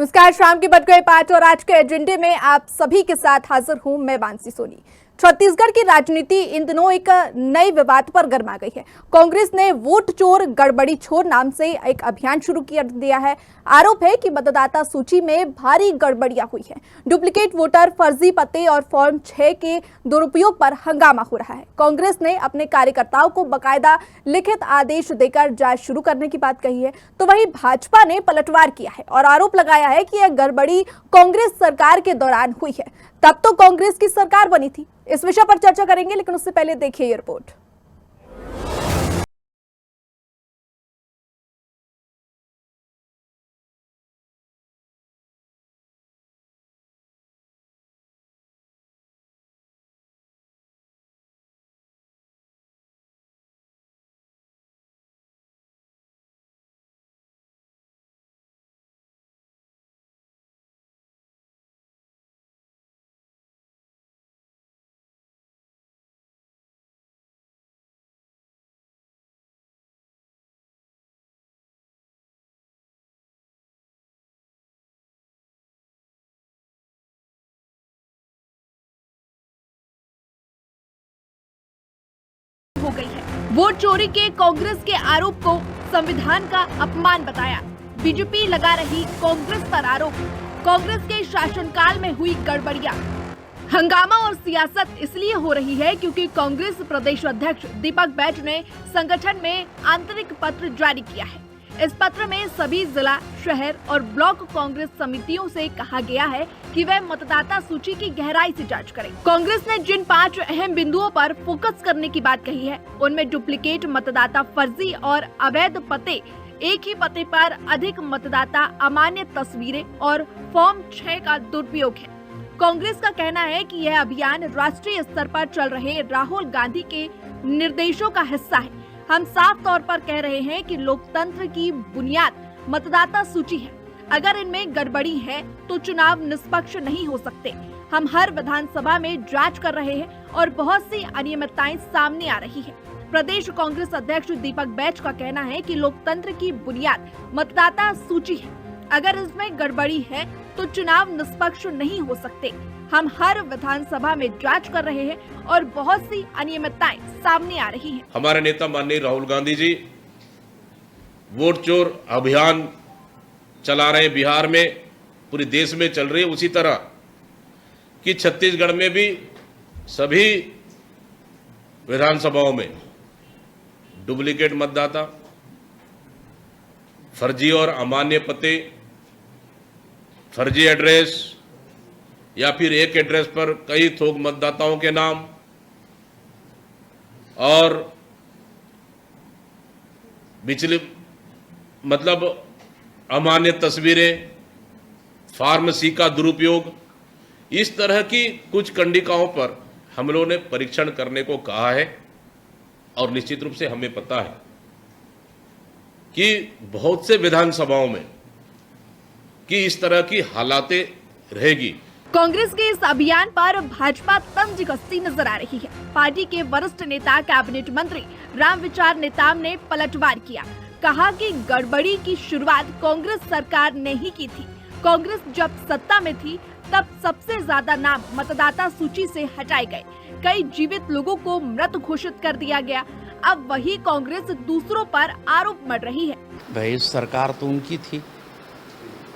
नमस्कार, शाम की बज गए 5 और आज के एजेंडे में आप सभी के साथ हाजिर हूं मैं मानसी सोनी। छत्तीसगढ़ की राजनीति इन दिनों एक नए विवाद पर गर्मा गई है। कांग्रेस ने वोट चोर गड़बड़ी छोड़ नाम से एक अभियान शुरू कर दिया है। आरोप है कि मतदाता सूची में भारी गड़बड़ियां हुई है। डुप्लीकेट वोटर, फर्जी पते और फॉर्म 6 के दुरुपयोग पर हंगामा हो रहा है। कांग्रेस ने अपने कार्यकर्ताओं को बकायदा लिखित आदेश देकर जांच शुरू करने की बात कही है, तो वहीं भाजपा ने पलटवार किया है और आरोप लगाया है कि यह गड़बड़ी कांग्रेस सरकार के दौरान हुई है। तब तो कांग्रेस की सरकार बनी थी। इस विषय पर चर्चा करेंगे, लेकिन उससे पहले देखिए ये रिपोर्ट। हो गई है। वोट चोरी के कांग्रेस के आरोप को संविधान का अपमान बताया। बीजेपी लगा रही कांग्रेस पर आरोप। कांग्रेस के शासनकाल में हुई गड़बड़ियां। हंगामा और सियासत इसलिए हो रही है क्योंकि कांग्रेस प्रदेश अध्यक्ष दीपक बैज ने संगठन में आंतरिक पत्र जारी किया है। इस पत्र में सभी जिला, शहर और ब्लॉक कांग्रेस समितियों से कहा गया है कि वे मतदाता सूची की गहराई से जांच करें। कांग्रेस ने जिन 5 अहम बिंदुओं पर फोकस करने की बात कही है, उनमें डुप्लीकेट मतदाता, फर्जी और अवैध पते, एक ही पते पर अधिक मतदाता, अमान्य तस्वीरें और फॉर्म 6 का दुरुपयोग है। कांग्रेस का कहना है कि यह अभियान राष्ट्रीय स्तर पर चल रहे राहुल गांधी के निर्देशों का हिस्सा है। हम साफ तौर पर कह रहे हैं कि लोकतंत्र की बुनियाद मतदाता सूची है। अगर इनमें गड़बड़ी है तो चुनाव निष्पक्ष नहीं हो सकते। हम हर विधानसभा में जांच कर रहे हैं और बहुत सी अनियमितताएं सामने आ रही है। प्रदेश कांग्रेस अध्यक्ष दीपक बैज का कहना है कि लोकतंत्र की बुनियाद मतदाता सूची है। अगर इसमें गड़बड़ी है तो चुनाव निष्पक्ष नहीं हो सकते। हम हर विधानसभा में जांच कर रहे हैं और बहुत सी अनियमितताएं सामने आ रही हैं। हमारे नेता माननीय राहुल गांधी जी वोट चोर अभियान चला रहे हैं। बिहार में, पूरे देश में चल रही है। उसी तरह कि छत्तीसगढ़ में भी सभी विधानसभाओं में डुप्लीकेट मतदाता, फर्जी और अमान्य पते, फर्जी एड्रेस या फिर एक एड्रेस पर कई थोक मतदाताओं के नाम और बिचली अमान्य तस्वीरें, फॉर्म सी का दुरुपयोग, इस तरह की कुछ कंडिकाओं पर हम लोगों ने परीक्षण करने को कहा है। और निश्चित रूप से हमें पता है कि बहुत से विधानसभाओं में कि इस तरह की हालातें रहेगी। कांग्रेस के इस अभियान पर भाजपा तंज कसती नजर आ रही है। पार्टी के वरिष्ठ नेता, कैबिनेट मंत्री रामविचार नेताम ने पलटवार किया। कहा कि गड़बड़ी की शुरुआत कांग्रेस सरकार ने ही की थी। कांग्रेस जब सत्ता में थी तब सबसे ज्यादा नाम मतदाता सूची से हटाए गए। कई जीवित लोगों को मृत घोषित कर दिया गया। अब वही कांग्रेस दूसरों पर आरोप मढ़ रही है। भाई सरकार तो उनकी थी,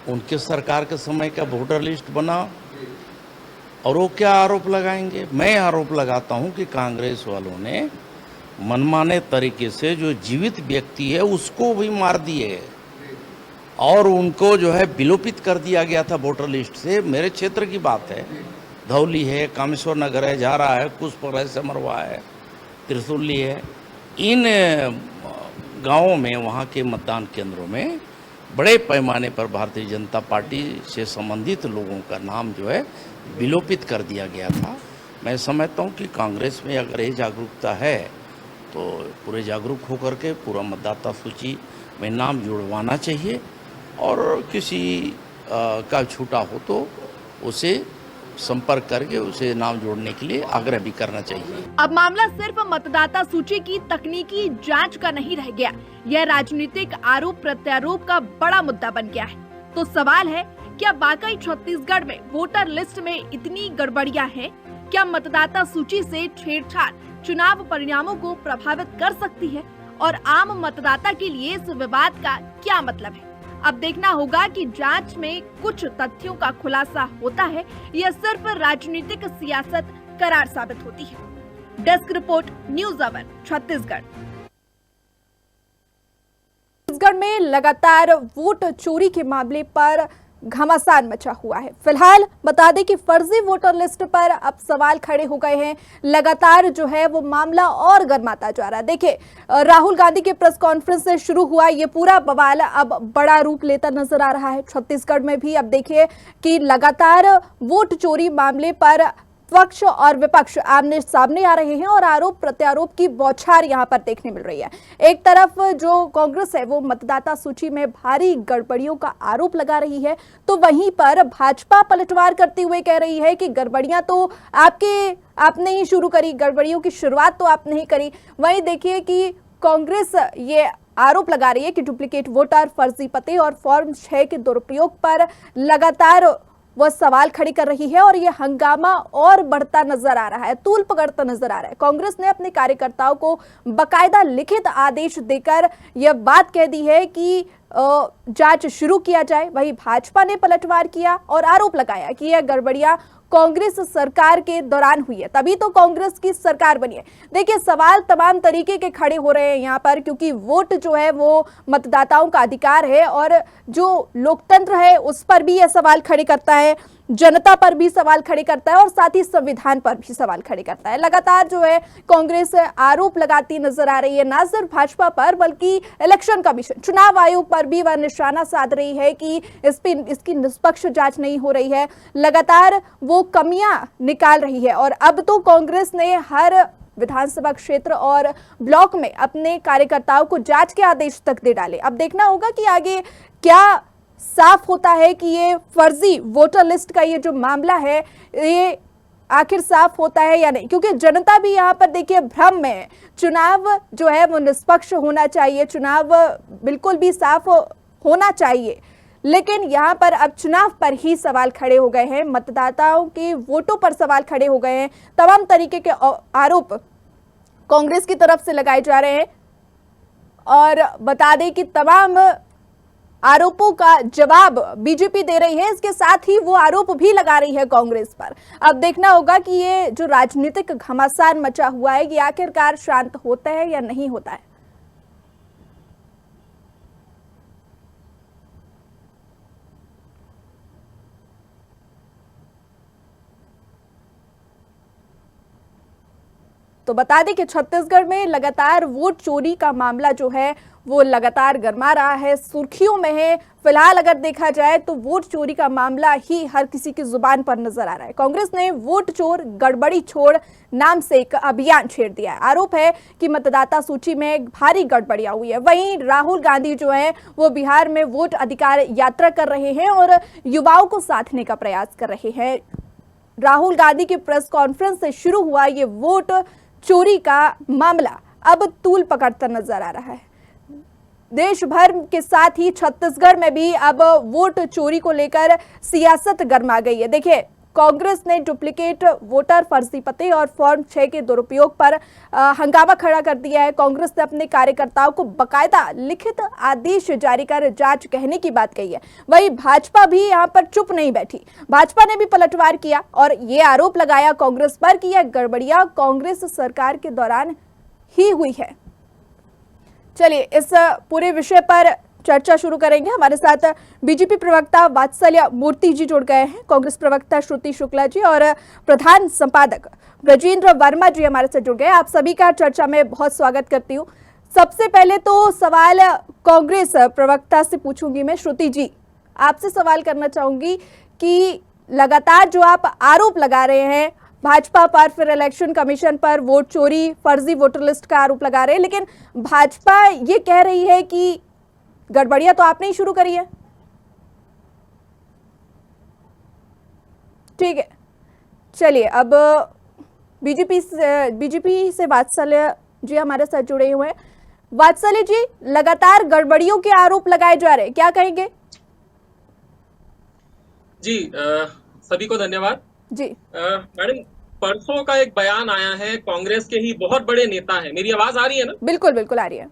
उनके सरकार के समय का वोटर लिस्ट बना और वो क्या आरोप लगाएंगे। मैं आरोप लगाता हूं कि कांग्रेस वालों ने मनमाने तरीके से जो जीवित व्यक्ति है उसको भी मार दिए और उनको जो है विलोपित कर दिया गया था वोटर लिस्ट से। मेरे क्षेत्र की बात है, धौली है, कामेश्वर नगर है, झारा है, कुशपुर है, समरवा है, त्रिशूली है। इन गांवों में, वहां के मतदान केंद्रों में बड़े पैमाने पर भारतीय जनता पार्टी से संबंधित लोगों का नाम जो है विलोपित कर दिया गया था। मैं समझता हूं कि कांग्रेस में अगर ये जागरूकता है तो पूरे जागरूक होकर के पूरा मतदाता सूची में नाम जुड़वाना चाहिए और किसी का छूटा हो तो उसे संपर्क करके उसे नाम जोड़ने के लिए आग्रह भी करना चाहिए। अब मामला सिर्फ मतदाता सूची की तकनीकी जांच का नहीं रह गया, यह राजनीतिक आरोप प्रत्यारोप का बड़ा मुद्दा बन गया है। तो सवाल है क्या वाकई छत्तीसगढ़ में वोटर लिस्ट में इतनी गड़बड़ियां हैं? क्या मतदाता सूची से छेड़छाड़ चुनाव परिणामों को प्रभावित कर सकती है? और आम मतदाता के लिए इस विवाद का क्या मतलब है? अब देखना होगा कि जांच में कुछ तथ्यों का खुलासा होता है या सिर्फ राजनीतिक सियासत करार साबित होती है। डेस्क रिपोर्ट, न्यूज़ अवर, छत्तीसगढ़। छत्तीसगढ़ में लगातार वोट चोरी के मामले पर घमासान मचा हुआ है। फिलहाल बता दें कि फर्जी वोटर लिस्ट पर अब सवाल खड़े हो गए हैं। लगातार जो है वो मामला और गर्माता जा रहा है। देखिए, राहुल गांधी के प्रेस कॉन्फ्रेंस से शुरू हुआ ये पूरा बवाल अब बड़ा रूप लेता नजर आ रहा है। छत्तीसगढ़ में भी अब देखिए कि लगातार वोट चोरी मामले पर पक्ष और विपक्ष आमने सामने आ रहे हैं और आरोप प्रत्यारोप की बौछार यहां पर देखने मिल रही है। एक तरफ जो कांग्रेस है वो मतदाता सूची में भारी गड़बड़ियों का आरोप लगा रही है, तो वहीं पर भाजपा पलटवार करते हुए कह रही है कि गड़बड़ियां तो आपने ही शुरू करी, गड़बड़ियों की शुरुआत तो आपने ही करी। वहीं देखिए कि कांग्रेस ये आरोप लगा रही है कि डुप्लीकेट वोटर, फर्जी पते और फॉर्म 6 के दुरुपयोग पर लगातार वह सवाल खड़ी कर रही है और यह हंगामा और बढ़ता नजर आ रहा है, तूल पकड़ता नजर आ रहा है। कांग्रेस ने अपने कार्यकर्ताओं को बकायदा लिखित आदेश देकर यह बात कह दी है कि जांच शुरू किया जाए। वहीं भाजपा ने पलटवार किया और आरोप लगाया कि यह गड़बड़ियां कांग्रेस सरकार के दौरान हुई है, तभी तो कांग्रेस की सरकार बनी है। देखिए, सवाल तमाम तरीके के खड़े हो रहे हैं यहाँ पर, क्योंकि वोट जो है वो मतदाताओं का अधिकार है और जो लोकतंत्र है उस पर भी यह सवाल खड़े करता है, जनता पर भी सवाल खड़े करता है और साथ ही संविधान पर भी सवाल खड़े करता है। लगातार जो है कांग्रेस आरोप लगाती नजर आ रही है, ना सिर्फ भाजपा पर बल्कि इलेक्शन कमीशन, चुनाव आयोग पर भी वह निशाना साध रही है कि इसकी निष्पक्ष जांच नहीं हो रही है। लगातार वो कमियां निकाल रही है और अब तो कांग्रेस ने हर विधानसभा क्षेत्र और ब्लॉक में अपने कार्यकर्ताओं को जांच के आदेश तक दे डाले। अब देखना होगा कि आगे क्या साफ होता है कि ये फर्जी वोटर लिस्ट का ये जो मामला है ये आखिर साफ होता है या नहीं, क्योंकि जनता भी यहाँ पर देखिए भ्रम में है। चुनाव जो है वो निष्पक्ष होना चाहिए, चुनाव बिल्कुल भी साफ होना चाहिए, लेकिन यहाँ पर अब चुनाव पर ही सवाल खड़े हो गए हैं, मतदाताओं के वोटों पर सवाल खड़े हो गए हैं। तमाम तरीके के आरोप कांग्रेस की तरफ से लगाए जा रहे हैं और बता दें कि तमाम आरोपों का जवाब बीजेपी दे रही है, इसके साथ ही वो आरोप भी लगा रही है कांग्रेस पर। अब देखना होगा कि ये जो राजनीतिक घमासान मचा हुआ है ये आखिरकार शांत होता है या नहीं होता है। तो बता दें कि छत्तीसगढ़ में लगातार वोट चोरी का मामला जो है वो लगातार गर्मा रहा है, सुर्खियों में है। फिलहाल अगर देखा जाए तो वोट चोरी का मामला ही हर किसी की जुबान पर नजर आ रहा है। कांग्रेस ने वोट चोर गड़बड़ी छोड़ नाम से एक अभियान छेड़ दिया है। आरोप है कि मतदाता सूची में भारी गड़बड़ियां हुई है। वहीं राहुल गांधी जो है वो बिहार में वोट अधिकार यात्रा कर रहे हैं और युवाओं को साधने का प्रयास कर रहे हैं। राहुल गांधी की प्रेस कॉन्फ्रेंस से शुरू हुआ ये वोट चोरी का मामला अब तूल पकड़ता नजर आ रहा है। देश भर के साथ ही छत्तीसगढ़ में भी अब वोट चोरी को लेकर सियासत गर्मा गई है। देखिए, कांग्रेस ने डुप्लीकेट वोटर, फर्जी पते और फॉर्म 6 के दुरुपयोग पर हंगामा खड़ा कर दिया है। कांग्रेस ने अपने कार्यकर्ताओं को बकायदा लिखित आदेश जारी कर जांच कहने की बात कही है। वहीं भाजपा भी यहां पर चुप नहीं बैठी, भाजपा ने भी पलटवार किया और ये आरोप लगाया कांग्रेस पर कि यह गड़बड़ियां कांग्रेस सरकार के दौरान ही हुई है। चलिए, इस पूरे विषय पर चर्चा शुरू करेंगे। हमारे साथ बीजेपी प्रवक्ता वात्सल्य मूर्ति जी जुड़ गए हैं, कांग्रेस प्रवक्ता श्रुति शुक्ला जी और प्रधान संपादक ब्रजेंद्र वर्मा जी हमारे साथ जुड़ गए। आप सभी का चर्चा में बहुत स्वागत करती हूँ। सबसे पहले तो सवाल कांग्रेस प्रवक्ता से पूछूंगी मैं। श्रुति जी, आपसे सवाल करना चाहूंगी कि लगातार जो आप आरोप लगा रहे हैं भाजपा पर, फिर इलेक्शन कमीशन पर वोट चोरी, फर्जी वोटर लिस्ट का आरोप लगा रहे हैं, लेकिन भाजपा ये कह रही है कि गड़बड़ियां तो आपने ही शुरू करी है। ठीक है, चलिए अब बीजेपी से वात्सल्य जी हमारे साथ जुड़े हुए हैं। वात्सल्य जी, लगातार गड़बड़ियों के आरोप लगाए जा रहे हैं, क्या कहेंगे? जी सभी को धन्यवाद। जी मैडम, परसों का एक बयान आया है, कांग्रेस के ही बहुत बड़े नेता हैं, मेरी आवाज आ रही है ना? बिल्कुल बिल्कुल आ रही है।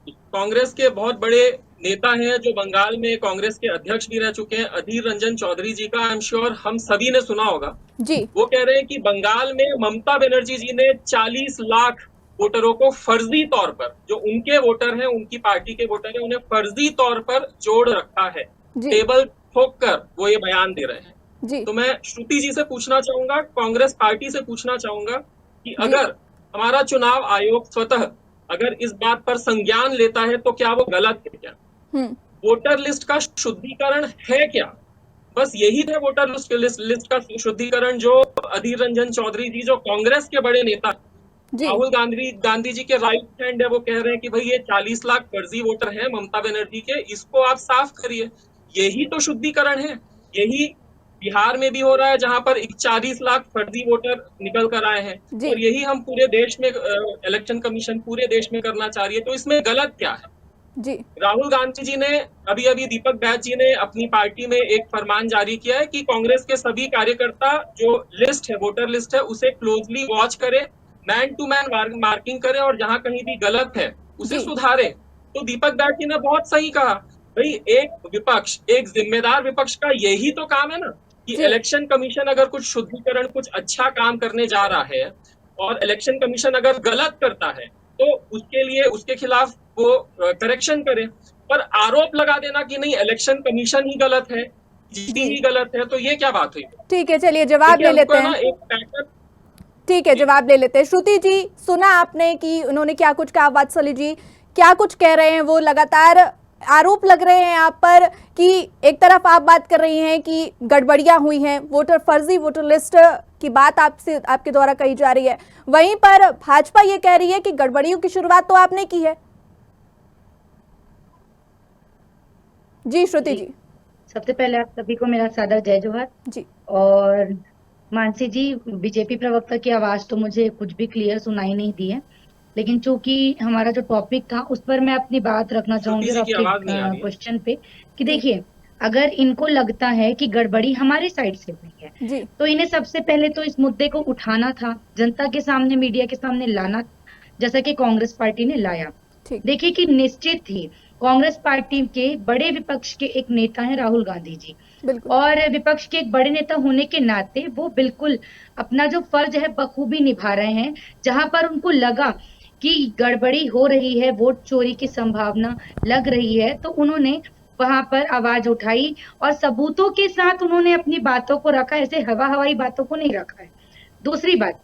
कांग्रेस के बहुत बड़े नेता हैं जो बंगाल में कांग्रेस के अध्यक्ष भी रह चुके हैं, अधीर रंजन चौधरी जी का आई एम श्योर हम सभी ने सुना होगा। जी वो कह रहे हैं कि बंगाल में ममता बनर्जी जी ने 40 लाख वोटरों को फर्जी तौर पर, जो उनके वोटर हैं, उनकी पार्टी के वोटर हैं, उन्हें फर्जी तौर पर जोड़ रखा है। जी टेबल ठोक कर वो ये बयान दे रहे हैं। जी तो मैं श्रुति जी से पूछना चाहूंगा, कांग्रेस पार्टी से पूछना चाहूंगा कि अगर हमारा चुनाव आयोग स्वतः अगर इस बात पर संज्ञान लेता है तो क्या वो गलत है क्या? हम्म वोटर लिस्ट का शुद्धिकरण है क्या? बस यही है वोटर लिस्ट का शुद्धिकरण जो अधीर रंजन चौधरी जी, जो कांग्रेस के बड़े नेता, जी राहुल गांधी जी के राइट हैंड है, वो कह रहे हैं कि भाई ये 40 लाख फर्जी वोटर हैं ममता बनर्जी के, इसको आप साफ करिए। यही तो शुद्धिकरण है। यही बिहार में भी हो रहा है जहां पर 40 लाख फर्जी वोटर निकल कर आए हैं, जी और यही हम पूरे देश में इलेक्शन कमीशन पूरे देश में करना चाह रही है। तो इसमें गलत क्या है? जी राहुल गांधी जी ने अभी अभी, दीपक बैज जी ने अपनी पार्टी में एक फरमान जारी किया है कि कांग्रेस के सभी कार्यकर्ता जो लिस्ट है, वोटर लिस्ट है, उसे क्लोजली वॉच करे, मैन टू मैन मार्किंग करे, और जहां कहीं भी गलत है उसे जी सुधारे। तो दीपक बैज जी ने बहुत सही कहा, भाई एक विपक्ष, एक जिम्मेदार विपक्ष का यही तो काम है ना कि जी इलेक्शन कमीशन अगर कुछ शुद्धिकरण, कुछ अच्छा काम करने जा रहा है और इलेक्शन कमीशन अगर गलत करता है तो उसके लिए, उसके खिलाफ वो करेक्शन करे। पर आरोप लगा देना कि नहीं इलेक्शन कमीशन ही गलत है, जीडी जी ही गलत है, तो ये क्या बात हुई? ठीक है, चलिए जवाब देखिए, ले लेते हमको है ना हैं। एक पैटर्न। ठीक है, जवाब ले लेते हैं। श्रुति जी, सुना आपने कि उन्होंने क्या कुछ कहा, वात्सल्य जी क्या कुछ कह रहे हैं, वो लगातार आरोप लग रहे हैं आप पर कि एक तरफ आप बात कर रही हैं कि गड़बड़ियां हुई हैं, फर्जी वोटर लिस्ट की बात आपसे, आपके द्वारा कही जा रही है, वहीं पर भाजपा ये कह रही है कि गड़बड़ियों की शुरुआत तो आपने की है। जी श्रुति जी। सबसे पहले आप सभी को मेरा सादर जय जोहार। जी और मानसी जी, बीजेपी प्रवक्ता की आवाज तो मुझे कुछ भी क्लियर सुनाई नहीं दी है, लेकिन चूंकि हमारा जो टॉपिक था उस पर मैं अपनी बात रखना चाहूंगी और आपके क्वेश्चन पे कि देखिए, अगर इनको लगता है कि गड़बड़ी हमारे साइड से हुई है जी तो इन्हें सबसे पहले तो इस मुद्दे को उठाना था, जनता के सामने, मीडिया के सामने लाना, जैसा कि कांग्रेस पार्टी ने लाया। ठीक। देखिए कि निश्चित ही कांग्रेस पार्टी के बड़े विपक्ष के एक नेता हैं राहुल गांधी जी, बिल्कुल। और विपक्ष के एक बड़े नेता होने के नाते वो बिल्कुल अपना जो फर्ज है बखूबी निभा रहे हैं। जहां पर उनको लगा कि गड़बड़ी हो रही है, वोट चोरी की संभावना लग रही है, तो उन्होंने वहां पर आवाज उठाई और सबूतों के साथ उन्होंने अपनी बातों को रखा, ऐसे हवाई बातों को नहीं रखा है। दूसरी बात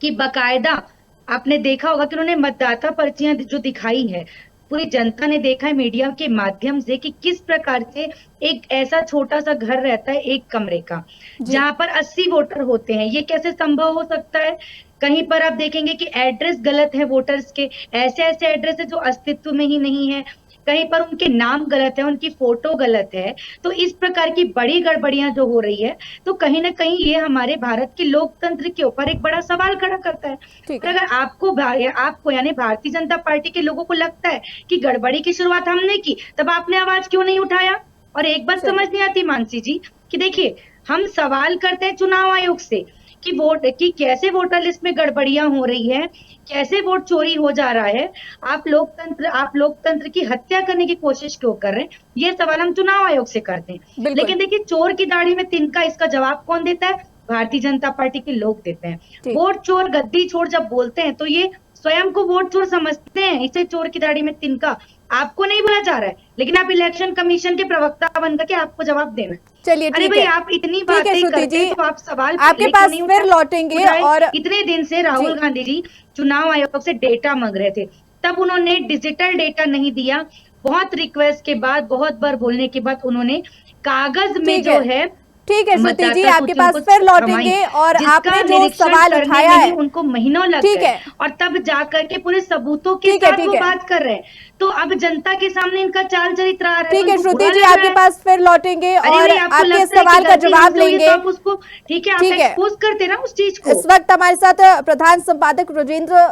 कि बकायदा आपने देखा होगा कि उन्होंने मतदाता पर्चियां जो दिखाई है, पूरी जनता ने देखा है मीडिया के माध्यम से कि किस प्रकार से एक ऐसा छोटा सा घर रहता है एक कमरे का, जहां पर 80 वोटर होते हैं। ये कैसे संभव हो सकता है? कहीं पर आप देखेंगे कि एड्रेस गलत है वोटर्स के, ऐसे ऐसे एड्रेस है जो अस्तित्व में ही नहीं है, कहीं पर उनके नाम गलत है, उनकी फोटो गलत है। तो इस प्रकार की बड़ी गड़बड़ियां जो हो रही है, तो कहीं ना कहीं ये हमारे भारत के लोकतंत्र के ऊपर एक बड़ा सवाल खड़ा करता है। और अगर आपको यानी भारतीय जनता पार्टी के लोगों को लगता है कि गड़बड़ी की शुरुआत हमने की, तब आपने आवाज क्यों नहीं उठाया? और एक बात समझ नहीं आती मानसी जी कि देखिए, हम सवाल करते हैं चुनाव आयोग से कि कैसे वोटर लिस्ट में गड़बड़ियां हो रही है, कैसे वोट चोरी हो जा रहा है, आप लोकतंत्र की हत्या करने की कोशिश क्यों कर रहे हैं? ये सवाल हम चुनाव आयोग से करते हैं। लेकिन देखिए, चोर की दाढ़ी में तिनका, इसका जवाब कौन देता है? भारतीय जनता पार्टी के लोग देते हैं। वोट चोर, गद्दी चोर जब बोलते हैं तो ये स्वयं को वोट चोर समझते हैं, इसे चोर की दाढ़ी में तिनका आपको नहीं बोला जा रहा है, लेकिन आप इलेक्शन कमीशन के प्रवक्ता बनकर के आपको जवाब देना। चलिए अरे भाई, आप इतनी बातें करते हैं तो आप सवाल आपके पास फिर लौटेंगे। और इतने दिन से राहुल गांधी जी चुनाव आयोग से डेटा मांग रहे थे, तब उन्होंने डिजिटल डेटा नहीं दिया। बहुत रिक्वेस्ट के बाद, बहुत बार बोलने के बाद उन्होंने कागज में जो है, ठीक है श्रुति जी, आपके पास फिर लौटेंगे। और आपने जो सवाल उठाया है उनको महीनों लग गए, और तब जाकर के पूरे सबूतों के साथ वो बात कर रहे हैं। तो अब जनता के सामने इनका चाल चरित्र आ रहा है। ठीक है श्रुति जी, आपके पास फिर लौटेंगे और आपके सवाल का जवाब लेंगे। आप उसको ठीक है, आप एक्सपोज करते ना उस चीज को। इस वक्त हमारे साथ प्रधान संपादक राजेंद्र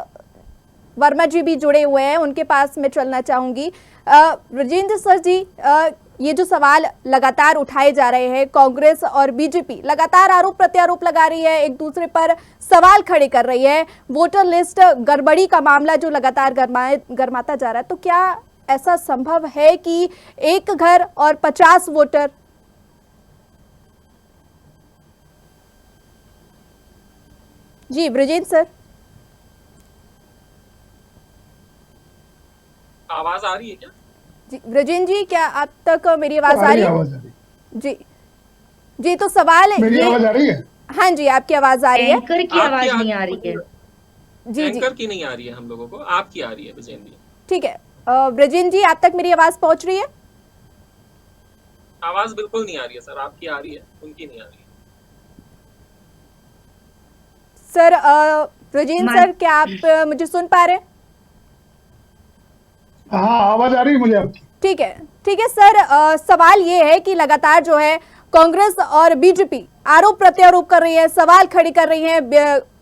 वर्मा जी भी जुड़े हुए हैं, उनके पास मैं चलना चाहूंगी। राजेंद्र सर जी, ये जो सवाल लगातार उठाए जा रहे हैं, कांग्रेस और बीजेपी लगातार आरोप प्रत्यारोप लगा रही है, एक दूसरे पर सवाल खड़े कर रही है, वोटर लिस्ट गड़बड़ी का मामला जो लगातार गरमाता जा रहा है, तो क्या ऐसा संभव है कि एक घर और 50 वोटर? जी ब्रजेंद्र सर, आवाज आ रही है क्या? जी ब्रजेंद्र जी, क्या आप तक मेरी आवाज आ रही है? जी जी, तो सवाल मेरी आवाज आ रही है? हाँ जी, आपकी आवाज आ रही है। एंकर की आवाज नहीं आ रही है। जी जी, एंकर की नहीं आ रही है हम लोगों को, आपकी आ रही है विजयन जी। ठीक है। ब्रजेंद्र जी, आप तक मेरी आवाज पहुंच रही है? आवाज बिल्कुल नहीं आ रही है सर, आपकी आ रही है, उनकी नहीं आ रही है। सर ब्रजेंद्र सर, क्या आप मुझे सुन पा रहे हैं? हाँ, आवाज आ रही है मुझे आपकी। ठीक है सर, सवाल ये है कि लगातार जो है कांग्रेस और बीजेपी आरोप प्रत्यारोप कर रही है, सवाल खड़े कर रही है,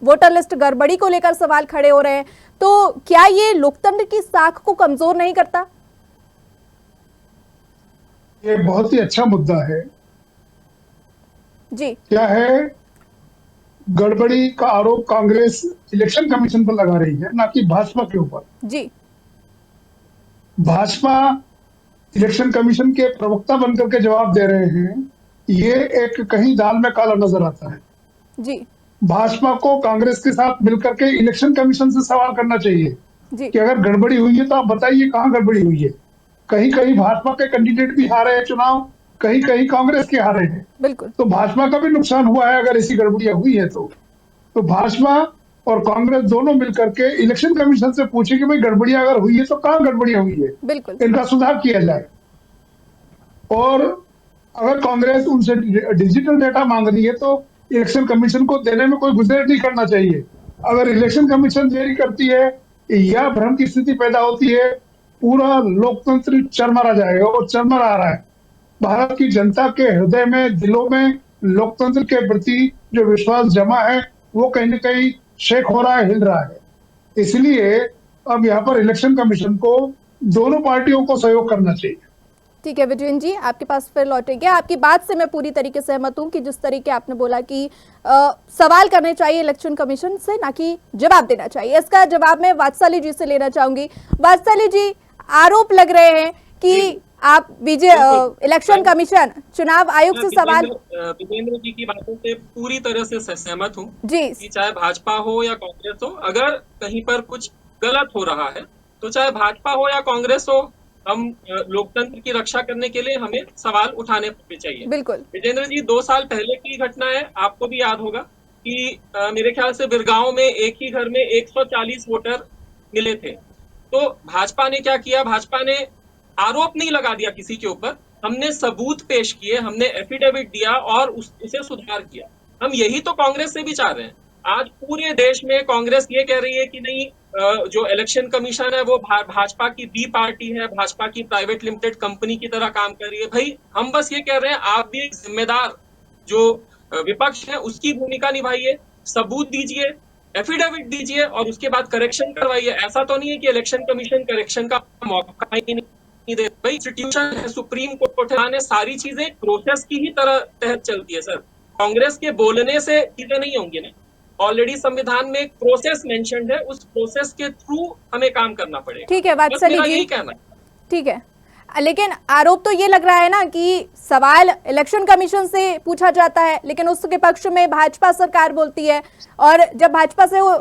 वोटर लिस्ट गड़बड़ी को लेकर सवाल खड़े हो रहे हैं, तो क्या ये लोकतंत्र की साख को कमजोर नहीं करता? ये बहुत ही अच्छा मुद्दा है। जी, क्या है, गड़बड़ी का आरोप कांग्रेस इलेक्शन कमीशन पर लगा रही है, ना कि भाजपा के ऊपर। जी, भाजपा इलेक्शन कमीशन के प्रवक्ता बनकर के जवाब दे रहे हैं, ये एक कहीं दाल में काला नजर आता है। जी, भाजपा को कांग्रेस के साथ मिलकर के इलेक्शन कमीशन से सवाल करना चाहिए जी, कि अगर गड़बड़ी हुई है तो आप बताइए कहाँ गड़बड़ी हुई है। कहीं कहीं भाजपा के कैंडिडेट भी हारे हैं चुनाव, कहीं कहीं कांग्रेस के हारे हैं, बिल्कुल, तो भाजपा का भी नुकसान हुआ है अगर ऐसी गड़बड़ियां हुई है तो भाजपा और कांग्रेस दोनों मिलकर के इलेक्शन कमीशन से पूछे कि भाई गड़बड़ियां अगर हुई है तो कहाँ गड़बड़ियां हुई है, बिल्कुल, इनका सुधार किया जाए। और अगर कांग्रेस उनसे डिजिटल डेटा मांग रही है तो इलेक्शन कमीशन को देने में कोई गुजर नहीं करना चाहिए। अगर इलेक्शन कमीशन देरी करती है या भ्रम की स्थिति पैदा होती है, पूरा लोकतंत्र चरमरा जाएगा और चरमरा रहा है। भारत की जनता के हृदय में, दिलों में लोकतंत्र के प्रति जो विश्वास जमा है वो कहीं न कहीं शेक हो रहा है, हिल रहा है। इसलिए अब यहाँ पर इलेक्शन कमीशन को दोनों पार्टियों को सहयोग करना चाहिए। ठीक है विजयन जी, आपके पास फिर लौटेंगे। आपकी बात से मैं पूरी तरीके से सहमत हूं कि जिस तरीके आपने बोला कि सवाल करने चाहिए इलेक्शन कमीशन से, ना कि जवाब देना चाहिए। इसका जवाब मैं वात्सल्य जी से लेना चाहूंगी। वात्सल्य जी, आरोप लग रहे हैं कि आप इलेक्शन कमीशन, चुनाव आयोग से सवाल। विजेंद्र जी की बातों से पूरी तरह से सहमत हूँ जी, कि चाहे भाजपा हो या कांग्रेस हो, अगर कहीं पर कुछ गलत हो रहा है तो चाहे भाजपा हो या कांग्रेस हो, हम लोकतंत्र की रक्षा करने के लिए हमें सवाल उठाने चाहिए। बिल्कुल, विजेंद्र जी, 2 साल पहले की घटना है, आपको भी याद होगा कि मेरे ख्याल से बिरगांव में एक ही घर में 140 वोटर मिले थे। तो भाजपा ने क्या किया, भाजपा ने आरोप नहीं लगा दिया किसी के ऊपर, हमने सबूत पेश किए, हमने एफिडेविट दिया और उसे सुधार किया। हम यही तो कांग्रेस से भी चाह रहे हैं। आज पूरे देश में कांग्रेस ये कह रही है कि नहीं, जो इलेक्शन कमीशन है वो भाजपा की बी पार्टी है, भाजपा की प्राइवेट लिमिटेड कंपनी की तरह काम कर रही है। भाई, हम बस ये कह रहे हैं, आप भी एक जिम्मेदार जो विपक्ष है उसकी भूमिका निभाइए, सबूत दीजिए, एफिडेविट दीजिए और उसके बाद करेक्शन करवाइए। ऐसा तो नहीं है कि इलेक्शन कमीशन करेक्शन का मौका ही नहीं दे। भाई, इंस्टीट्यूशन है, सुप्रीम कोर्ट है, सारी चीजें प्रोसेस की ही तरह तहत चलती है सर। कांग्रेस के बोलने से चीजें नहीं होंगी ना। ऑलरेडी संविधान में एक प्रोसेस मेंशन्ड है, उस प्रोसेस के थ्रू हमें काम करना पड़ेगा। ठीक है वात्सल्य जी, यही कहना है। ठीक है, लेकिन आरोप तो ये लग रहा है ना कि सवाल इलेक्शन कमीशन से पूछा जाता है, लेकिन उसके पक्ष में भाजपा सरकार बोलती है, और जब भाजपा से वो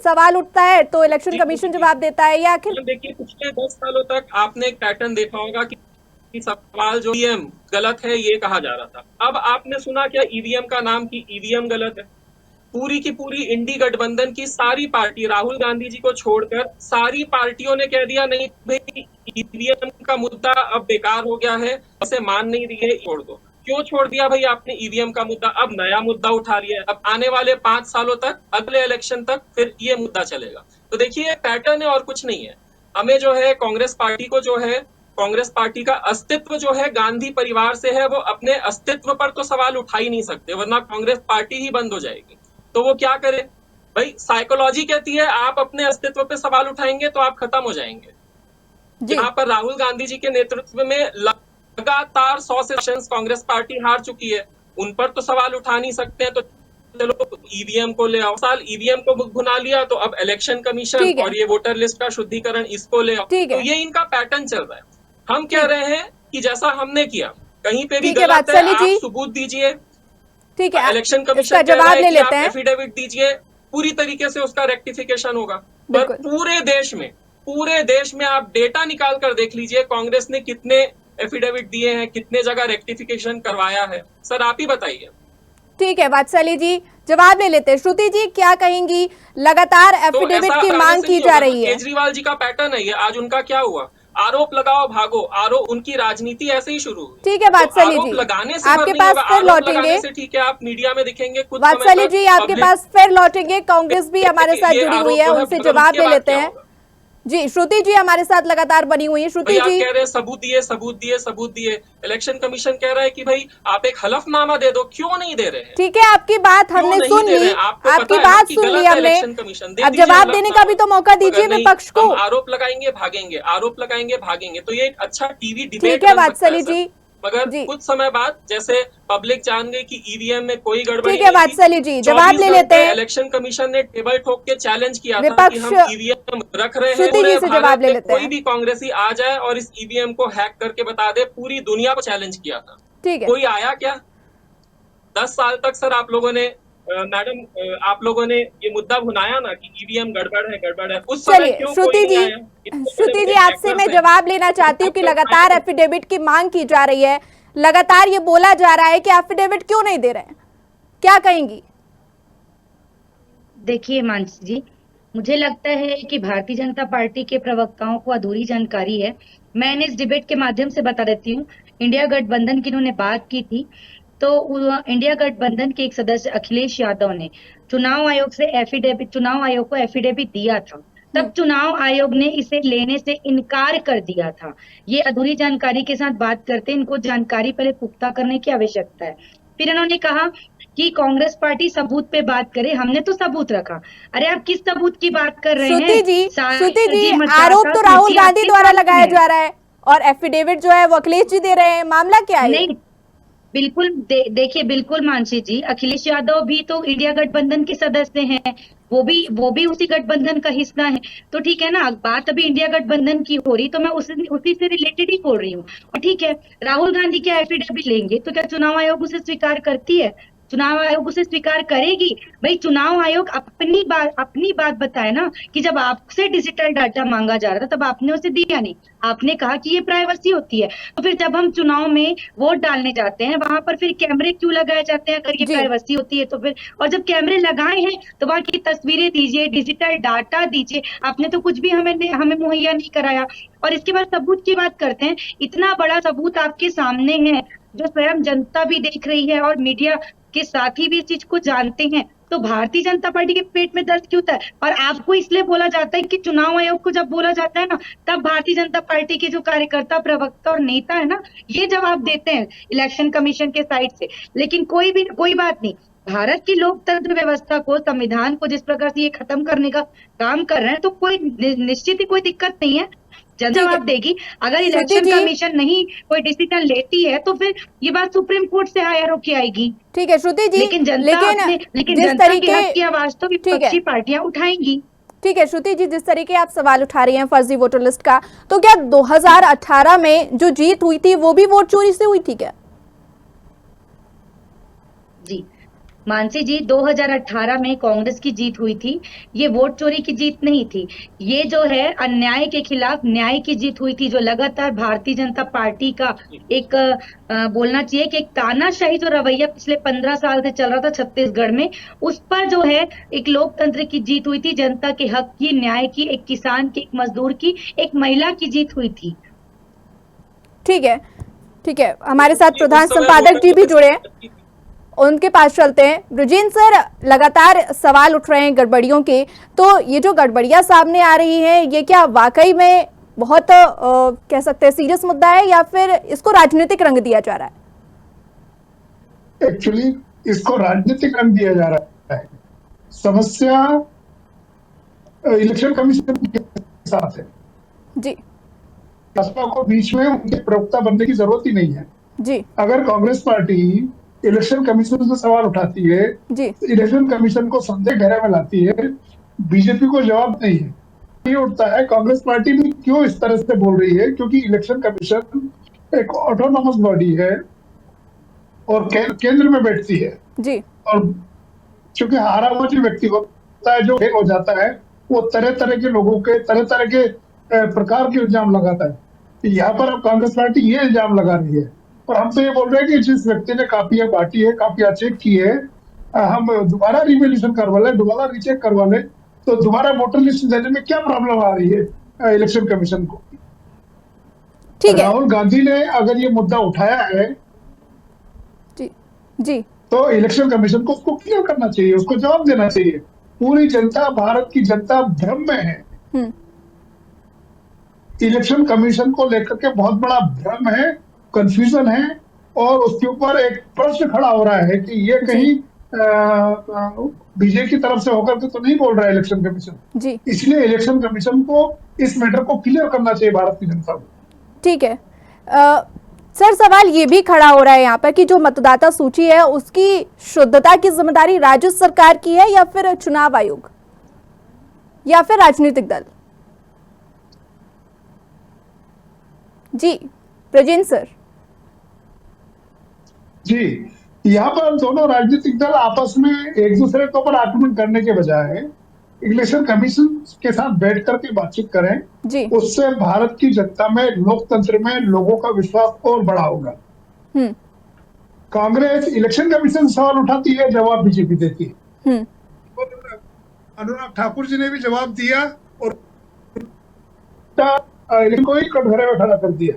सवाल उठता है तो इलेक्शन कमीशन जवाब देता है। या आखिर देखिए, पिछले 10 सालों तक आपने एक पैटर्न देखा होगा कि सवाल जो ईवीएम गलत है ये कहा जा रहा था। अब आपने सुना क्या ईवीएम का नाम कि ईवीएम गलत है? पूरी की पूरी इंडी गठबंधन की सारी पार्टी, राहुल गांधी जी को छोड़कर सारी पार्टियों ने कह दिया नहीं भाई, ईवीएम का मुद्दा अब बेकार हो गया है, उसे मान नहीं रही है, छोड़ दो। क्यों छोड़ दिया भाई आपने ईवीएम का मुद्दा? अब नया मुद्दा उठा लिया है। अब आने वाले 5 सालों तक, अगले इलेक्शन तक फिर ये मुद्दा चलेगा। तो देखिए, पैटर्न है और कुछ नहीं है। हमें जो है कांग्रेस पार्टी को जो है, कांग्रेस पार्टी का अस्तित्व जो है गांधी परिवार से है, वो अपने अस्तित्व पर तो सवाल उठा ही नहीं सकते, वरना कांग्रेस पार्टी ही बंद हो जाएगी। तो वो क्या करे भाई, साइकोलॉजी कहती है आप अपने अस्तित्व पे सवाल उठाएंगे तो आप खत्म हो जाएंगे। जहां पर राहुल गांधी जी के नेतृत्व में लगातार 100 सेशंस कांग्रेस पार्टी हार चुकी है, उन पर तो सवाल उठा नहीं सकते हैं, तो चलो ईवीएम को ले आओ। साल ईवीएम को भुना लिया तो अब इलेक्शन कमीशन ठीक है। और ये वोटर लिस्ट का शुद्धिकरण इसको ले आओ। ठीक है। तो ये इनका पैटर्न चल रहा है। हम कह रहे हैं कि जैसा हमने किया कहीं पे भी ठीक है, गलत है, वात्सल्य जी। आप सबूत दीजिए। ठीक है, इलेक्शन कमीशन इसका कह रहा जवाब है ले कि लेते आप हैं। एफिडेविट दीजिए, पूरी तरीके से उसका रेक्टिफिकेशन होगा। पर बिल्कुल। पूरे देश में आप डेटा निकाल कर देख लीजिए, कांग्रेस ने कितने एफिडेविट दिए हैं, कितने जगह रेक्टिफिकेशन करवाया है। सर आप ही बताइए। ठीक है वात्सल्य जी, जवाब ले लेते हैं। श्रुति जी क्या कहेंगी? लगातार एफिडेविट ऐसा की कराने मांग से की नहीं जा होगा। रही है। केजरीवाल जी का पैटर्न है ये। आज उनका क्या हुआ? आरोप लगाओ भागो, आरोप, उनकी राजनीति ऐसे ही शुरू हुई। ठीक है वात्सल्य आरोप जी, लगाने से आपके भर नहीं पास होगा। फिर आरोप लौटेंगे। लगाने से ठीक है, आप मीडिया में दिखेंगे कुछ समय वात्सल्य तक, जी आपके public- पास फिर लौटेंगे, कांग्रेस भी हमारे साथ ये जुड़ी आरोप हुई है, जो है, उनसे मतलब जवाब इसके ले बाद लेते क्या हैं। होगा? जी श्रुति जी हमारे साथ लगातार बनी हुई है। श्रुति भाई आप जी कह रहे हैं सबूत दिए, सबूत दिए, सबूत दिए। इलेक्शन कमीशन कह रहा है कि भाई आप एक हलफनामा दे दो, क्यों नहीं दे रहे हैं? ठीक है, आपकी बात हमने नहीं सुन दे रहे ली, हैं? आपको आपकी पता है ना बात कि सुन गलत ली है हमने। इलेक्शन कमीशन, दे अब दीजिए जवाब देने का भी तो मौका दीजिए मगर नहीं, विपक्ष को। हम आरोप लगाएंगे भागेंगे, आरोप लगाएंगे भागेंगे। तो ये एक अच्छा टीवी डिबेट ठीक है बन सकता वात्सल्य सर। जी। मगर जी। कुछ समय बाद जैसे पब्लिक जान गई कि ईवीएम में कोई गड़बड़ी ठीक है नहीं थी, वात्सल्य जी, जवाब 24 ले घंटे लेते हैं। इलेक्शन कमीशन ने टेबल ठोक के चैलेंज किया था कि विपक्ष हम ईवीएम रख रहे हैं। श्रुति जी पूरे से भारत जवाब ले में लेते कोई हैं। भी कांग्रेसी आ जाए और इस ईवीएम को हैक करके बता दे, पूरी दुनिया को चैलेंज किया था। ठीक है। कोई आया क्या? 10 साल तक सर आप लोगों ने मैडम आप लोगों ने ये मुद्दा भुनाया ना कि ईवीएम गड़बड़ है। उस समय चलिए क्यों श्रुति कोई नहीं जी, आया? इतने श्रुति बड़े जी बड़े आपसे मैं hackers हैं। जवाब लेना चाहती हूँ कि लगातार एफिडेविट की मांग की जा रही है, लगातार ये बोला जा रहा है कि एफिडेविट क्यों नहीं दे रहे हैं, क्या कहेंगी? देखिए मानसी जी, मुझे लगता है कि भारतीय जनता पार्टी के प्रवक्ताओं को अधूरी जानकारी है। मैंने इस डिबेट के माध्यम से बता देती हूँ। इंडिया गठबंधन की उन्होंने बात की थी, तो इंडिया गठबंधन के एक सदस्य अखिलेश यादव ने चुनाव आयोग को एफिडेविट दिया था। तब चुनाव आयोग ने इसे लेने से इनकार कर दिया था। ये अधूरी जानकारी के साथ बात करते हैं, इनको जानकारी पहले पुख्ता करने की आवश्यकता है। फिर इन्होंने कहा कि कांग्रेस पार्टी सबूत पे बात करे, हमने तो सबूत रखा। अरे आप किस सबूत की बात कर रहे हैं? श्रुति जी मतदाता आरोप तो राहुल सूची गांधी आपके द्वारा सामने लगाया है। जा रहा है और एफिडेविट जो है वो अखिलेश जी दे रहे हैं, मामला क्या है? नहीं, बिल्कुल देखिए, बिल्कुल मानसी जी, अखिलेश यादव भी तो इंडिया गठबंधन के सदस्य हैं, वो भी उसी गठबंधन का हिस्सा है। तो ठीक है ना, बात अभी इंडिया गठबंधन की हो रही, तो मैं उसी से रिलेटेड ही बोल रही हूँ। और ठीक है, राहुल गांधी क्या एफिडेविट लेंगे तो क्या चुनाव आयोग उसे स्वीकार करती है? चुनाव आयोग उसे स्वीकार करेगी? भाई चुनाव आयोग अपनी बात बताए ना, कि जब आपसे डिजिटल डाटा मांगा जा रहा था तब आपने उसे दिया नहीं, आपने कहा कि ये प्राइवेसी होती है। तो फिर जब हम चुनाव में वोट डालने जाते हैं वहां पर फिर कैमरे क्यों लगाए जाते हैं अगर ये जी। प्राइवेसी होती है तो फिर? और जब कैमरे लगाए हैं तो वहां की तस्वीरें दीजिए, डिजिटल डाटा दीजिए, आपने तो कुछ भी हमें मुहैया नहीं कराया। और इसके बाद सबूत की बात करते हैं, इतना बड़ा सबूत आपके सामने है जो स्वयं जनता भी देख रही है और मीडिया के साथी भी इस चीज को जानते हैं, तो भारतीय जनता पार्टी के पेट में दर्द क्यों होता है? और आपको इसलिए बोला जाता है कि चुनाव आयोग को जब बोला जाता है ना, तब भारतीय जनता पार्टी के जो कार्यकर्ता, प्रवक्ता और नेता है ना, ये जवाब देते हैं इलेक्शन कमीशन के साइड से। लेकिन कोई बात नहीं, भारत की लोकतंत्र व्यवस्था को, संविधान को जिस प्रकार से ये खत्म करने का काम कर रहे हैं, तो कोई निश्चित ही कोई दिक्कत नहीं है, जवाब देगी। अगर इलेक्शन कमीशन नहीं कोई डिसीजन लेती है तो फिर ये बात सुप्रीम कोर्ट से हायर होके आएगी। ठीक है श्रुति जी, लेकिन जनता के हक की आवाज तो विपक्षी पार्टियां उठाएंगी। ठीक है श्रुति जी, जिस तरीके आप सवाल उठा रही हैं फर्जी वोटर लिस्ट का, तो क्या 2018 में जो जीत हुई थी वो भी वोट चोरी से हुई थी क्या? जी मानसी जी, 2018 में कांग्रेस की जीत हुई थी, ये वोट चोरी की जीत नहीं थी। ये जो है अन्याय के खिलाफ न्याय की जीत हुई थी, जो लगातार भारतीय जनता पार्टी का एक बोलना चाहिए कि एक तानाशाही जो रवैया पिछले 15 साल से चल रहा था छत्तीसगढ़ में, उस पर जो है एक लोकतंत्र की जीत हुई थी, जनता के हक की, न्याय की, एक किसान की, एक मजदूर की, एक महिला की जीत हुई थी। ठीक है, हमारे साथ प्रधान संपादक जी भी जुड़े हैं, उनके पास चलते हैं। ब्रजेंद्र सर, लगातार सवाल उठ रहे हैं गड़बड़ियों के, तो ये जो गड़बड़ियां सामने आ रही हैं, ये क्या वाकई में बहुत कह सकते हैं सीरियस मुद्दा है या फिर इसको राजनीतिक रंग दिया जा रहा है? एक्चुअली इसको राजनीतिक रंग दिया जा रहा है। समस्या इलेक्शन कमीशन के साथ है। जी, बसपा को बीच में उनके प्रवक्ता बनने की जरूरत ही नहीं है। जी अगर कांग्रेस पार्टी इलेक्शन कमीशन से सवाल उठाती है, जी इलेक्शन कमीशन को संदेह घेरे में लाती है, बीजेपी को जवाब नहीं है। ये उठता है कांग्रेस पार्टी भी क्यों इस तरह से बोल रही है, क्योंकि इलेक्शन कमीशन एक ऑटोनॉमस बॉडी है और केंद्र में बैठती है, जी और क्योंकि हारा हुआ जो व्यक्ति होता है, जो फेल हो जाता है, वो तरह तरह के लोगों के तरह तरह के प्रकार के इल्जाम लगाता है। यहाँ पर अब कांग्रेस पार्टी ये इल्जाम लगा रही है, और हम तो ये बोल रहे हैं कि जिस व्यक्ति ने कापियां बांटी है, कापियां चेक की है, हम दोबारा रिवैल्यूएशन करवा ले, दोबारा रीचेक करवा ले, तो दोबारा वोटर लिस्ट देने में क्या प्रॉब्लम आ रही है इलेक्शन कमीशन को? ठीक है राहुल गांधी ने अगर ये मुद्दा उठाया है जी जी तो इलेक्शन कमीशन को उसको क्लियर करना चाहिए, उसको जवाब देना चाहिए। पूरी जनता, भारत की जनता भ्रम में है। हम्म इलेक्शन कमीशन को लेकर के बहुत बड़ा भ्रम है, कंफ्यूजन है, और उसके ऊपर एक प्रश्न खड़ा हो रहा है कि ये कहीं बीजेपी की तरफ से होकर के तो नहीं बोल रहा है इलेक्शन कमीशन। जी इसलिए इलेक्शन कमीशन को इस मैटर को क्लियर करना चाहिए भारत की जनता को। ठीक है सर, सवाल ये भी खड़ा हो रहा है यहाँ पर कि जो मतदाता सूची है उसकी शुद्धता की जिम्मेदारी राज्य सरकार की है या फिर चुनाव आयोग या फिर राजनीतिक दल? जी ब्रजेंद्र सर। जी, यहाँ पर दोनों राजनीतिक दल आपस में एक दूसरे के ऊपर आक्रमण करने के बजाय इलेक्शन कमीशन के साथ बैठ करके बातचीत करें, जी उससे भारत की जनता में, लोकतंत्र में लोगों का विश्वास और बड़ा होगा। कांग्रेस इलेक्शन कमीशन से सवाल उठाती है, जवाब बीजेपी देती है। अनुराग ठाकुर जी ने भी जवाब दिया और को ही कटघरे में खड़ा कर दिया।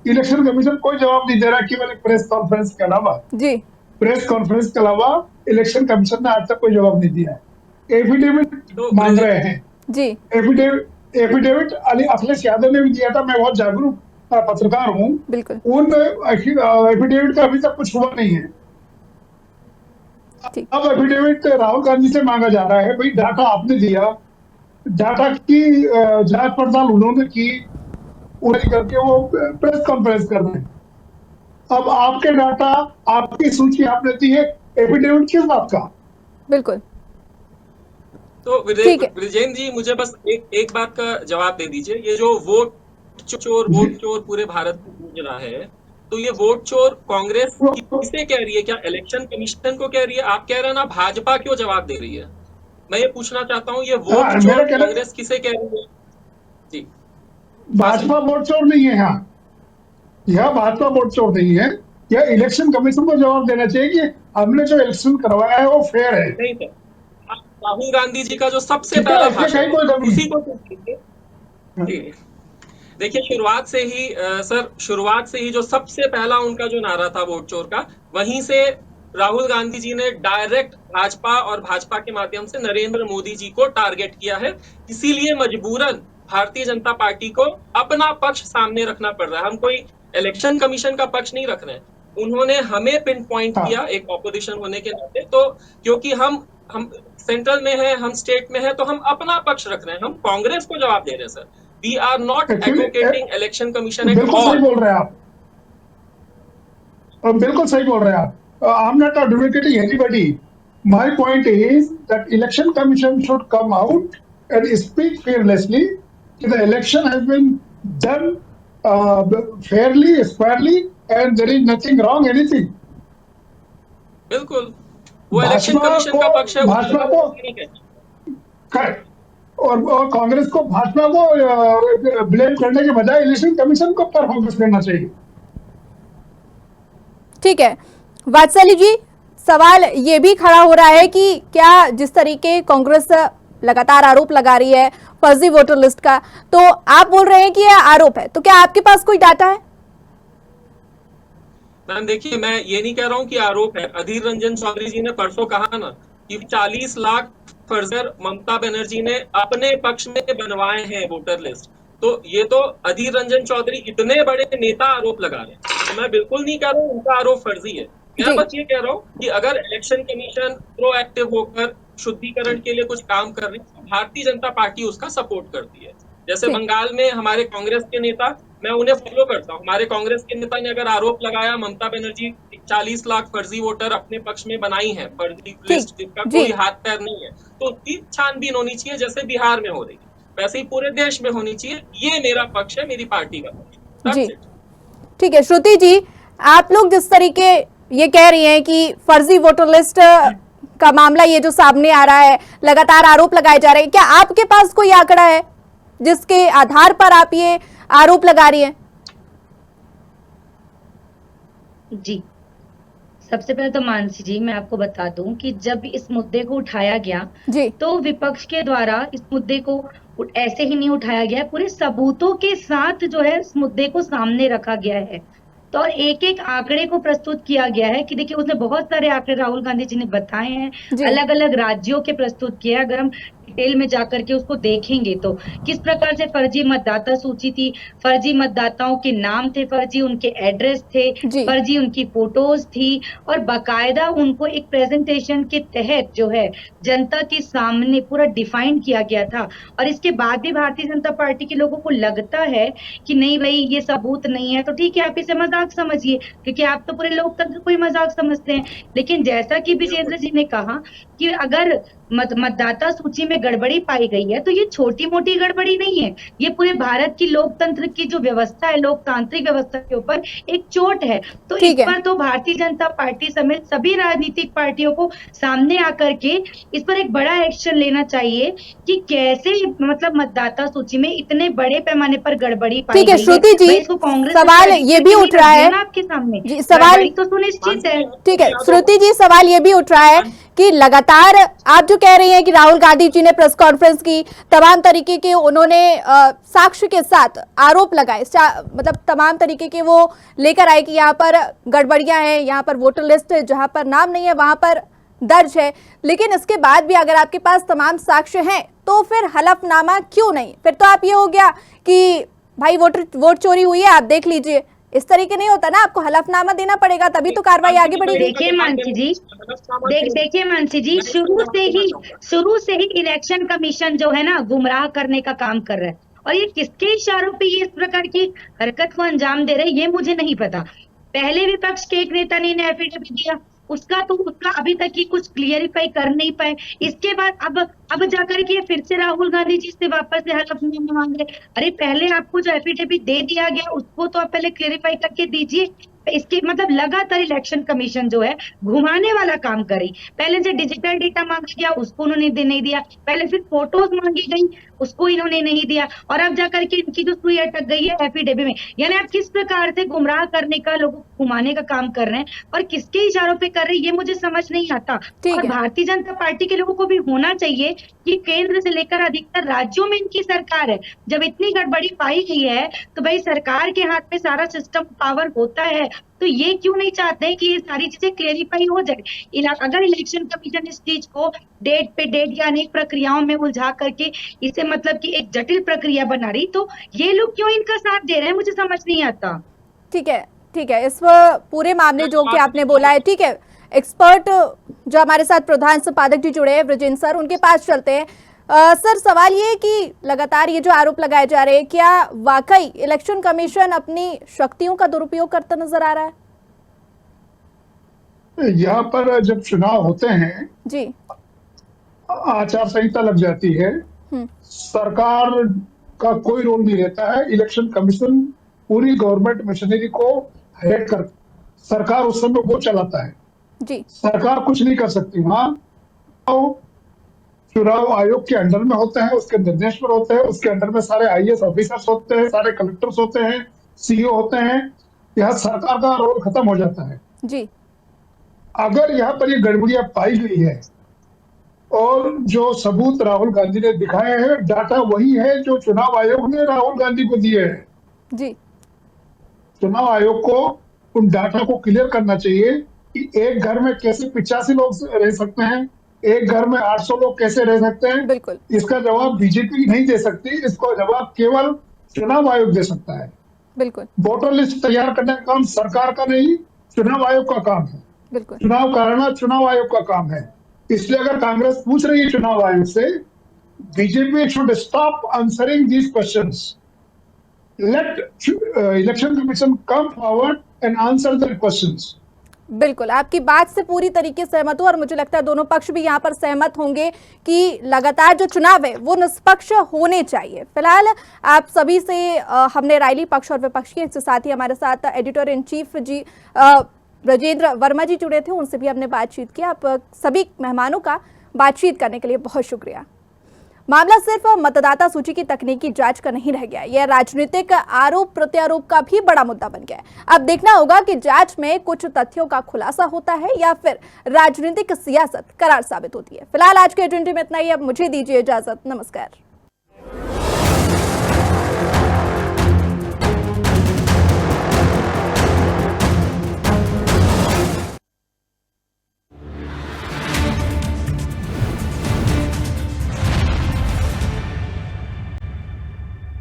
इलेक्शन कमीशन कोई जवाब नहीं दे रहा, केवल एक प्रेस कॉन्फ्रेंस के अलावा। जी प्रेस कॉन्फ्रेंस के अलावा इलेक्शन कमीशन ने आज तक कोई जवाब नहीं दिया है। एफिडेविट मांग रहे हैं जी एफिडेविट अखिलेश यादव ने भी दिया था। मैं बहुत जागरूक पत्रकार हूँ, बिल्कुल उन एफिडेविट का अभी तक कुछ हुआ नहीं है। ठीक। अब एफिडेविट राहुल गांधी से मांगा जा रहा है, भाई डाटा आपने दिया, डाटा की जांच पड़ताल उन्होंने की, उन्हें करके वो प्रेस कॉन्फ्रेंस कर रहे हैं। अब आपके डाटा, आपकी सूची आपने दी है, एफिडेविट किस बात का? बिल्कुल तो ठीक है। विजेंद्र जी, मुझे बस एक बात का जवाब दे दीजिए। ये जो वोट चोर पूरे भारत में गूंज रहा है, तो ये वोट चोर कांग्रेस किसे कह रही है? क्या इलेक्शन कमीशन को कह रही है? आप कह रहे हैं ना, भाजपा क्यों जवाब दे रही है? मैं ये पूछना चाहता हूँ, ये वोट चोर कांग्रेस किसे कह रही है? जी, भाजपा वोट चोर नहीं है। यह भाजपा वोट चोर नहीं है। यह इलेक्शन कमीशन को जवाब देना चाहिए कि हमने जो इलेक्शन करवाया है वो फेयर है। नहीं सर, राहुल गांधी जी का जो सबसे पहला भाषण, उसी को देखिए, शुरुआत से ही जो सबसे पहला उनका जो नारा था वोट चोर का, वहीं से राहुल गांधी जी ने डायरेक्ट भाजपा और भाजपा के माध्यम से नरेंद्र मोदी जी को टारगेट किया है। इसीलिए मजबूरन भारतीय जनता पार्टी को अपना पक्ष सामने रखना पड़ रहा है। हम कोई इलेक्शन कमीशन का पक्ष नहीं रख रहे हैं। उन्होंने हमें पिन पॉइंट किया एक ऑपोजिशन होने के नाते, तो क्योंकि हम सेंट्रल में है, हम स्टेट में है, तो हम अपना पक्ष रख रहे हैं। हम कांग्रेस को जवाब दे रहे हैं sir. We are not advocating election commission at बिल्कुल सही ऑल। बोल रहे हैं आप, बिल्कुल सही बोल रहे हैं आप। I am not advocating anybody. My point is that election commission should come out and speak fearlessly that the election has been done fairly, squarely, and there is nothing wrong, anything. बिल्कुल, वो election commission का पक्ष है, भाजपा को correct, और कांग्रेस को भाजपा को blame करने के बजाय इलेक्शन कमीशन को पर फोकस करना चाहिए। ठीक है वात्सल्य जी, सवाल ये भी खड़ा हो रहा है कि क्या जिस तरीके कांग्रेस लगातार आरोप लगा रही है फर्जी वोटर लिस्ट का, तो आप बोल रहे हैं कि यह आरोप है, तो क्या आपके पास कोई डाटा है? मैम देखिए, मैं ये नहीं कह रहा हूँ कि आरोप है। अधीर रंजन चौधरी जी ने परसों कहा ना कि 40 लाख फर्जर ममता बनर्जी ने अपने पक्ष में बनवाए हैं वोटर लिस्ट। तो ये तो अधीर रंजन चौधरी इतने बड़े नेता आरोप लगा रहे हैं, तो मैं बिल्कुल नहीं कह रहा हूँ उनका आरोप फर्जी है। मैं बस ये कह रहा हूँ कि अगर इलेक्शन कमीशन प्रोएक्टिव होकर शुद्धिकरण के लिए कुछ काम कर रही है, भारतीय जनता पार्टी उसका सपोर्ट करती है। जैसे ठीक। बंगाल में हमारे कांग्रेस के नेता, मैं उन्हें फॉलो करता हूँ, हमारे कांग्रेस के नेता ने अगर आरोप लगाया ममता बनर्जी 40 लाख फर्जी वोटर अपने पक्ष में बनाई है, फर्जी लिस्ट जिसका जी। कोई हाथ पैर नहीं है, तो उसकी छानबीन होनी चाहिए जैसे बिहार में हो रही है, वैसे ही पूरे देश में होनी चाहिए। ये मेरा पक्ष है, मेरी पार्टी का पक्ष है। जी That's it. ठीक है। श्रुति जी, आप लोग जिस तरीके ये कह रही हैं कि फर्जी वोटर लिस्ट का मामला ये जो सामने आ रहा है, लगातार आरोप लगाए जा रहे हैं, क्या आपके पास कोई आंकड़ा है जिसके आधार पर आप ये आरोप लगा रही हैं? जी, सबसे पहले तो मानसी जी मैं आपको बता दूं कि जब इस मुद्दे को उठाया गया जी तो विपक्ष के द्वारा इस मुद्दे को ऐसे ही नहीं उठाया गया, पूरे सबूतों के साथ जो है इस मुद्दे को सामने रखा गया है। तो एक एक आंकड़े को प्रस्तुत किया गया है कि देखिए उसने बहुत सारे आंकड़े राहुल गांधी जी ने बताए हैं, जी। अलग अलग राज्यों के प्रस्तुत किया है। अगर हम डिटेल में जाकर के उसको देखेंगे तो किस प्रकार से फर्जी मतदाता सूची थी, फर्जी मतदाताओं के नाम थे, फर्जी उनके एड्रेस थे, जी। फर्जी उनकी फोटोज थी, और बाकायदा उनको एक प्रेजेंटेशन के तहत जो है जनता के सामने पूरा डिफाइन किया गया था। और इसके बाद भी भारतीय जनता पार्टी के लोगों को लगता है कि नहीं भाई ये सबूत नहीं है, तो ठीक है आप इसे मजाक समझिए, क्योंकि आप तो पूरे लोकतंत्र को ही मजाक समझते हैं। लेकिन जैसा कि विजेंद्र जी ने कहा कि अगर मतदाता सूची में गड़बड़ी पाई गई है तो ये छोटी मोटी गड़बड़ी नहीं है, ये पूरे भारत की लोकतंत्र की जो व्यवस्था है, लोकतांत्रिक व्यवस्था के ऊपर एक चोट है। तो इस ठीक है। पर तो भारतीय जनता पार्टी समेत सभी राजनीतिक पार्टियों को सामने आकर के इस पर एक बड़ा एक्शन लेना चाहिए कि कैसे मतलब मतदाता सूची में इतने बड़े पैमाने पर गड़बड़ी पाई ठीक है गई श्रुति जी, भाई इसको कांग्रेस सवाल ये भी उठ रहा है आपके सामने जी, सवाल गड़बड़ी तो सुनिश्चित है। ठीक है श्रुति जी, सवाल ये भी उठ रहा है कि लगातार आप जो कह रही हैं कि राहुल गांधी जी ने प्रेस कॉन्फ्रेंस की, तमाम तरीके के उन्होंने साक्ष्य के साथ आरोप लगाए, मतलब तमाम तरीके के वो लेकर आए कि यहाँ पर गड़बड़ियां हैं, यहाँ पर वोटर लिस्ट जहां पर नाम नहीं है वहां पर दर्ज है, लेकिन इसके बाद भी अगर आपके पास तमाम साक्ष्य हैं तो फिर हलफनामा क्यों नहीं? फिर तो आप ये हो गया कि भाई वोट चोरी हुई है, आप देख लीजिए। इस तरीके नहीं होता ना, आपको हलफनामा देना पड़ेगा तभी तो कार्रवाई आगे बढ़ेगी। देखिए मानसी जी, देखिए मानसी जी, शुरू से ही इलेक्शन कमीशन जो है ना गुमराह करने का काम कर रहा है, और ये किसके इशारों पे ये इस प्रकार की हरकत को अंजाम दे रहे हैं ये मुझे नहीं पता। पहले विपक्ष के एक नेता ने एफिडेविट दिया, उसका अभी तक ही कुछ क्लियरिफाई कर नहीं पाए। इसके बाद अब जाकर के फिर से राहुल गांधी जी से वापस से हलफनामा मांग रहे। अरे पहले आपको जो एफिडेविट दे दिया गया उसको तो आप पहले क्लियरिफाई करके दीजिए। इसके मतलब लगातार इलेक्शन कमीशन जो है घुमाने वाला काम करी। पहले जो डिजिटल डेटा मांगा गया उसको उन्होंने नहीं दिया, पहले फिर फोटोज मांगी गई उसको इन्होंने नहीं दिया, और अब जाकर के इनकी जो सुई अटक गई है एफिडेविट में। यानी आप किस प्रकार से गुमराह करने का, लोगों को घुमाने का काम कर रहे हैं और किसके इशारों पे कर रहे हैं ये मुझे समझ नहीं आता। और भारतीय जनता पार्टी के लोगों को भी होना चाहिए कि केंद्र से लेकर अधिकतर राज्यों में इनकी सरकार है, जब इतनी गड़बड़ी पाई गई है तो भाई सरकार के हाथ में सारा सिस्टम पावर होता है, तो ये क्यों नहीं चाहते हैं कि ये सारी चीजें क्लेरिफाई हो जाए। अगर इलेक्शन कमीशन इस चीज को डेट पे डेट या अनेक प्रक्रियाओं में उलझा करके इसे मतलब कि एक जटिल प्रक्रिया बना रही, तो ये लोग क्यों इनका साथ दे रहे हैं मुझे समझ नहीं आता। ठीक है, इस पूरे मामले जो कि आपने बोला है, ठीक है, एक्सपर्ट जो हमारे साथ प्रधान संपादक जी जुड़े हैं ब्रजेंद्र सर, उनके पास चलते हैं। सर सवाल ये है कि लगातार ये जो आरोप लगाए जा रहे हैं, क्या वाकई इलेक्शन कमीशन अपनी शक्तियों का दुरुपयोग करता नजर आ रहा है? यहाँ पर जब चुनाव होते हैं जी, आचार संहिता लग जाती है, सरकार का कोई रोल नहीं रहता है, इलेक्शन कमीशन पूरी गवर्नमेंट मशीनरी को हेड कर, सरकार उस समय वो चलाता है जी, सरकार कुछ नहीं कर सकती। हाँ, तो चुनाव आयोग के अंडर में होते हैं, उसके निर्देश पर होते हैं, उसके अंडर में सारे आईएएस ऑफिसर्स होते हैं, सारे कलेक्टर्स होते हैं, सीईओ होते हैं, यहाँ सरकार का रोल खत्म हो जाता है जी। अगर यहाँ पर ये गड़बड़ियां पाई गई है और जो सबूत राहुल गांधी ने दिखाए हैं, डाटा वही है जो चुनाव आयोग ने राहुल गांधी को दिए हैं जी। चुनाव आयोग को उन डाटा को क्लियर करना चाहिए कि एक घर में कैसे 85 लोग रह सकते हैं, एक घर में 800 लोग कैसे रह सकते हैं। बिल्कुल, इसका जवाब बीजेपी नहीं दे सकती, इसका जवाब केवल चुनाव आयोग दे सकता है। बिल्कुल, वोटर लिस्ट तैयार करने का काम सरकार का नहीं, चुनाव आयोग का काम है। बिल्कुल, चुनाव कराना चुनाव आयोग का काम है। इसलिए अगर कांग्रेस पूछ रही है चुनाव आयोग से BJP should stop answering these questions. Let election commission come forward and answer the questions. बिल्कुल, आपकी बात से पूरी तरीके से सहमत हूं और मुझे लगता है दोनों पक्ष भी यहां पर सहमत होंगे कि लगातार जो चुनाव है वो निष्पक्ष होने चाहिए। फिलहाल आप सभी से हमने राय ली पक्ष और विपक्ष के, इसके साथ ही हमारे साथ एडिटर इन चीफ जी ब्रजेंद्र वर्मा जी जुड़े थे, उनसे भी हमने बातचीत की। आप सभी मेहमानों का बातचीत करने के लिए बहुत शुक्रिया। मामला सिर्फ मतदाता सूची की तकनीकी जांच का नहीं रह गया, यह राजनीतिक आरोप प्रत्यारोप का भी बड़ा मुद्दा बन गया है। अब देखना होगा कि जांच में कुछ तथ्यों का खुलासा होता है या फिर राजनीतिक सियासत करार साबित होती है। फिलहाल आज के एजेंडे में इतना ही, अब मुझे दीजिए इजाजत, नमस्कार।